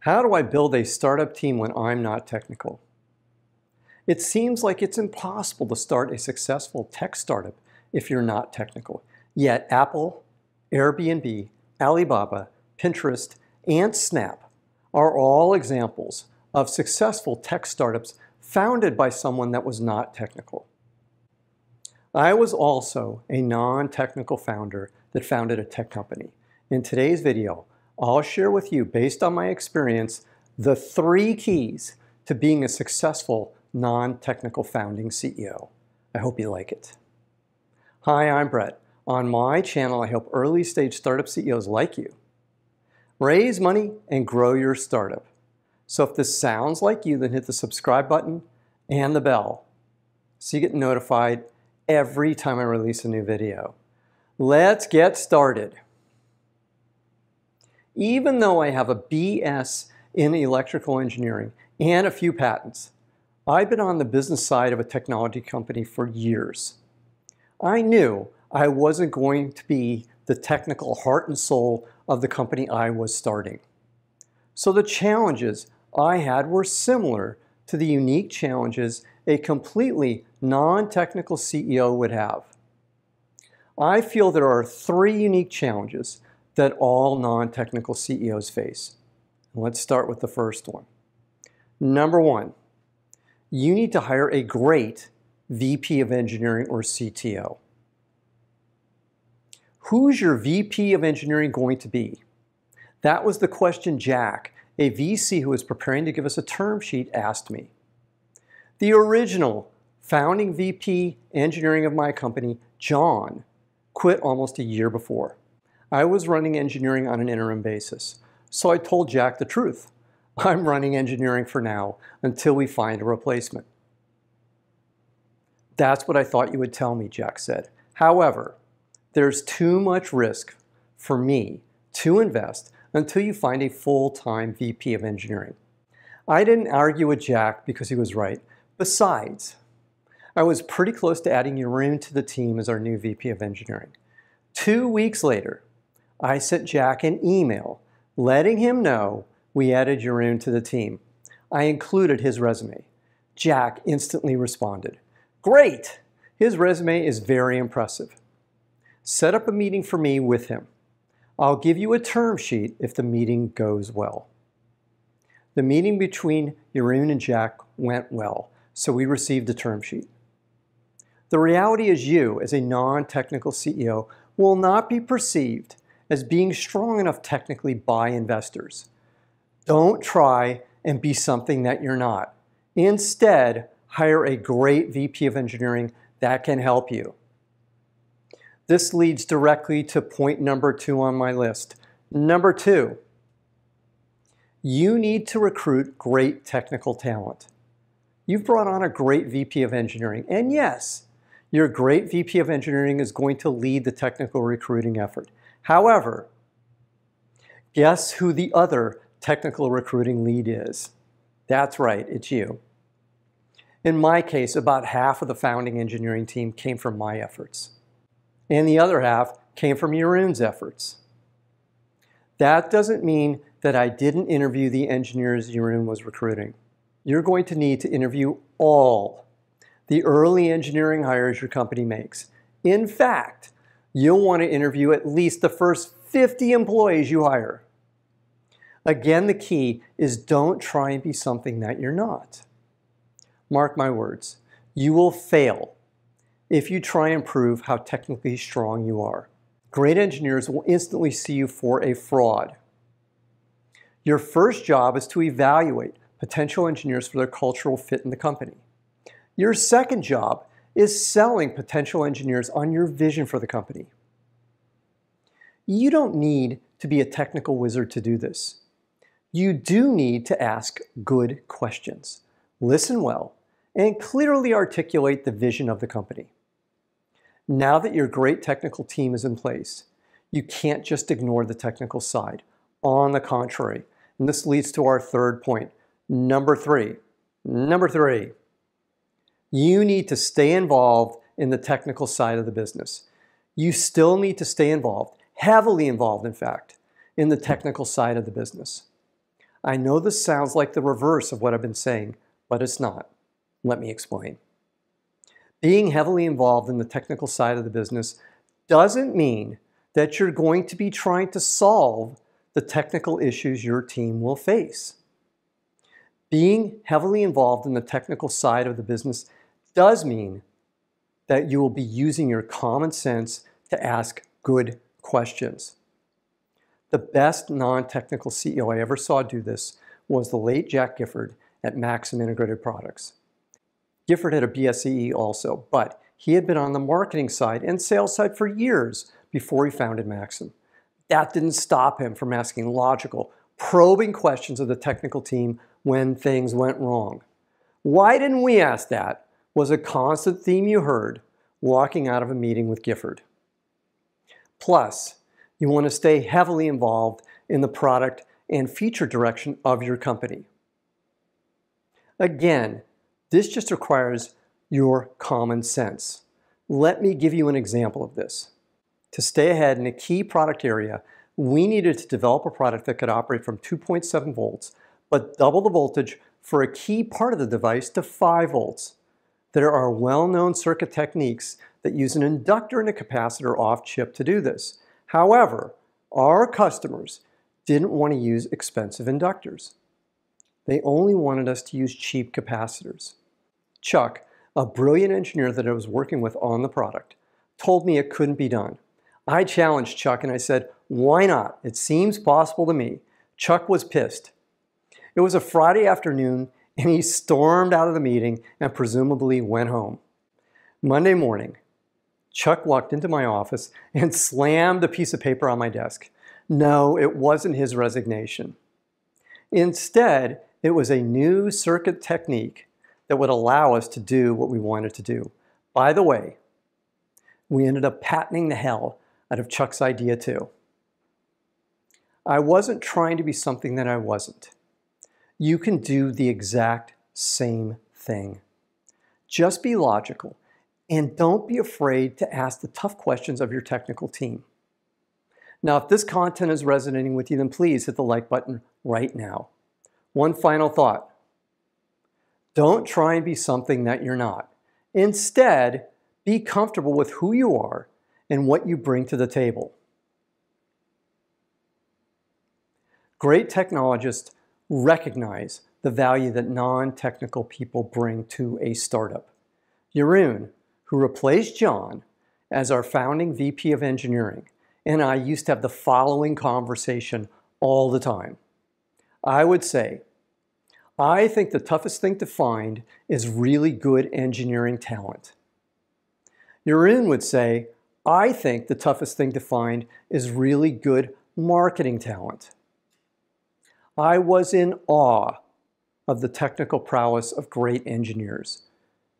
How do I build a startup team when I'm not technical? It seems like it's impossible to start a successful tech startup if you're not technical. Yet Apple, Airbnb, Alibaba, Pinterest, and Snap are all examples of successful tech startups founded by someone that was not technical. I was also a non-technical founder that founded a tech company. In today's video, I'll share with you, based on my experience, the 3 keys to being a successful non-technical founding CEO. I hope you like it. Hi, I'm Brett. On my channel, I help early-stage startup CEOs like you raise money and grow your startup. So if this sounds like you, then hit the subscribe button and the bell so you get notified every time I release a new video. Let's get started. Even though I have a BS in electrical engineering and a few patents, I've been on the business side of a technology company for years. I knew I wasn't going to be the technical heart and soul of the company I was starting. So the challenges I had were similar to the unique challenges a completely non-technical CEO would have. I feel there are 3 unique challenges that all non-technical CEOs face. Let's start with the first one. Number 1, you need to hire a great VP of engineering or CTO. Who's your VP of engineering going to be? That was the question Jack, a VC who was preparing to give us a term sheet, asked me. The original founding VP engineering of my company, John, quit almost a year before. I was running engineering on an interim basis, so I told Jack the truth. I'm running engineering for now until we find a replacement. That's what I thought you would tell me, Jack said. However, there's too much risk for me to invest until you find a full-time VP of engineering. I didn't argue with Jack because he was right. Besides, I was pretty close to adding Jeroen to the team as our new VP of engineering. 2 weeks later, I sent Jack an email letting him know we added Jeroen to the team. I included his resume. Jack instantly responded, "Great! His resume is very impressive. Set up a meeting for me with him. I'll give you a term sheet if the meeting goes well." The meeting between Jeroen and Jack went well, so we received a term sheet. The reality is you, as a non-technical CEO, will not be perceived as being strong enough technically by investors. Don't try and be something that you're not. Instead, hire a great VP of engineering that can help you. This leads directly to point number 2 on my list. Number 2, you need to recruit great technical talent. You've brought on a great VP of engineering, and yes, your great VP of engineering is going to lead the technical recruiting effort. However, guess who the other technical recruiting lead is? That's right, it's you. In my case, about half of the founding engineering team came from my efforts, and the other half came from Jeroen's efforts. That doesn't mean that I didn't interview the engineers Jeroen was recruiting. You're going to need to interview all the early engineering hires your company makes. In fact, you'll want to interview at least the first 50 employees you hire. Again, the key is don't try and be something that you're not. Mark my words, you will fail if you try and prove how technically strong you are. Great engineers will instantly see you for a fraud. Your first job is to evaluate potential engineers for their cultural fit in the company. Your second job is selling potential engineers on your vision for the company. You don't need to be a technical wizard to do this. You do need to ask good questions, listen well, and clearly articulate the vision of the company. Now that your great technical team is in place, you can't just ignore the technical side. On the contrary, and this leads to our third point, number 3. Number 3, you need to stay involved in the technical side of the business. You still need to stay involved, heavily involved in fact, in the technical side of the business. I know this sounds like the reverse of what I've been saying, but it's not. Let me explain. Being heavily involved in the technical side of the business doesn't mean that you're going to be trying to solve the technical issues your team will face. Being heavily involved in the technical side of the business does mean that you will be using your common sense to ask good questions. The best non-technical CEO I ever saw do this was the late Jack Gifford at Maxim Integrated Products. Gifford had a BSCE also, but he had been on the marketing side and sales side for years before he founded Maxim. That didn't stop him from asking logical, probing questions of the technical team when things went wrong. Why didn't we ask that? Was a constant theme you heard walking out of a meeting with Gifford. Plus, you want to stay heavily involved in the product and feature direction of your company. Again, this just requires your common sense. Let me give you an example of this. To stay ahead in a key product area, we needed to develop a product that could operate from 2.7 volts, but double the voltage for a key part of the device to 5 volts. There are well-known circuit techniques that use an inductor and a capacitor off-chip to do this. However, our customers didn't want to use expensive inductors. They only wanted us to use cheap capacitors. Chuck, a brilliant engineer that I was working with on the product, told me it couldn't be done. I challenged Chuck and I said, why not? It seems possible to me. Chuck was pissed. It was a Friday afternoon and he stormed out of the meeting and presumably went home. Monday morning, Chuck walked into my office and slammed a piece of paper on my desk. No, it wasn't his resignation. Instead, it was a new circuit technique that would allow us to do what we wanted to do. By the way, we ended up patenting the hell out of Chuck's idea too. I wasn't trying to be something that I wasn't. You can do the exact same thing. Just be logical and don't be afraid to ask the tough questions of your technical team. Now, if this content is resonating with you, then please hit the like button right now. One final thought. Don't try and be something that you're not. Instead, be comfortable with who you are and what you bring to the table. Great technologists recognize the value that non-technical people bring to a startup. Jeroen, who replaced John as our founding VP of Engineering, and I used to have the following conversation all the time. I would say, I think the toughest thing to find is really good engineering talent. Jeroen would say, I think the toughest thing to find is really good marketing talent. I was in awe of the technical prowess of great engineers.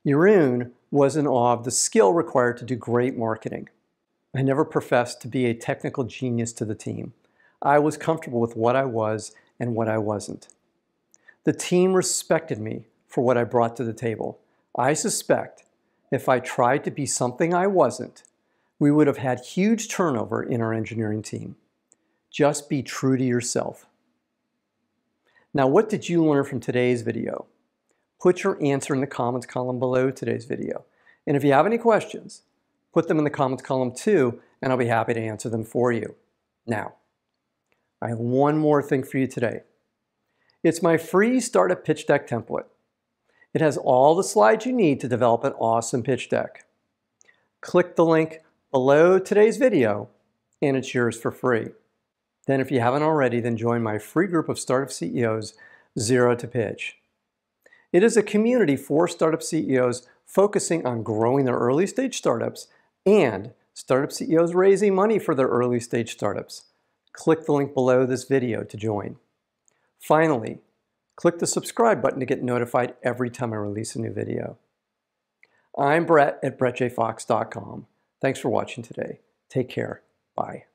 Jeroen was in awe of the skill required to do great marketing. I never professed to be a technical genius to the team. I was comfortable with what I was and what I wasn't. The team respected me for what I brought to the table. I suspect if I tried to be something I wasn't, we would have had huge turnover in our engineering team. Just be true to yourself. Now, what did you learn from today's video? Put your answer in the comments column below today's video. And if you have any questions, put them in the comments column too, and I'll be happy to answer them for you. Now, I have one more thing for you today. It's my free startup pitch deck template. It has all the slides you need to develop an awesome pitch deck. Click the link below today's video, and it's yours for free. Then if you haven't already, then join my free group of startup CEOs, Zero to Pitch. It is a community for startup CEOs focusing on growing their early stage startups and startup CEOs raising money for their early stage startups. Click the link below this video to join. Finally, click the subscribe button to get notified every time I release a new video. I'm Brett at BrettJFox.com. Thanks for watching today. Take care. Bye.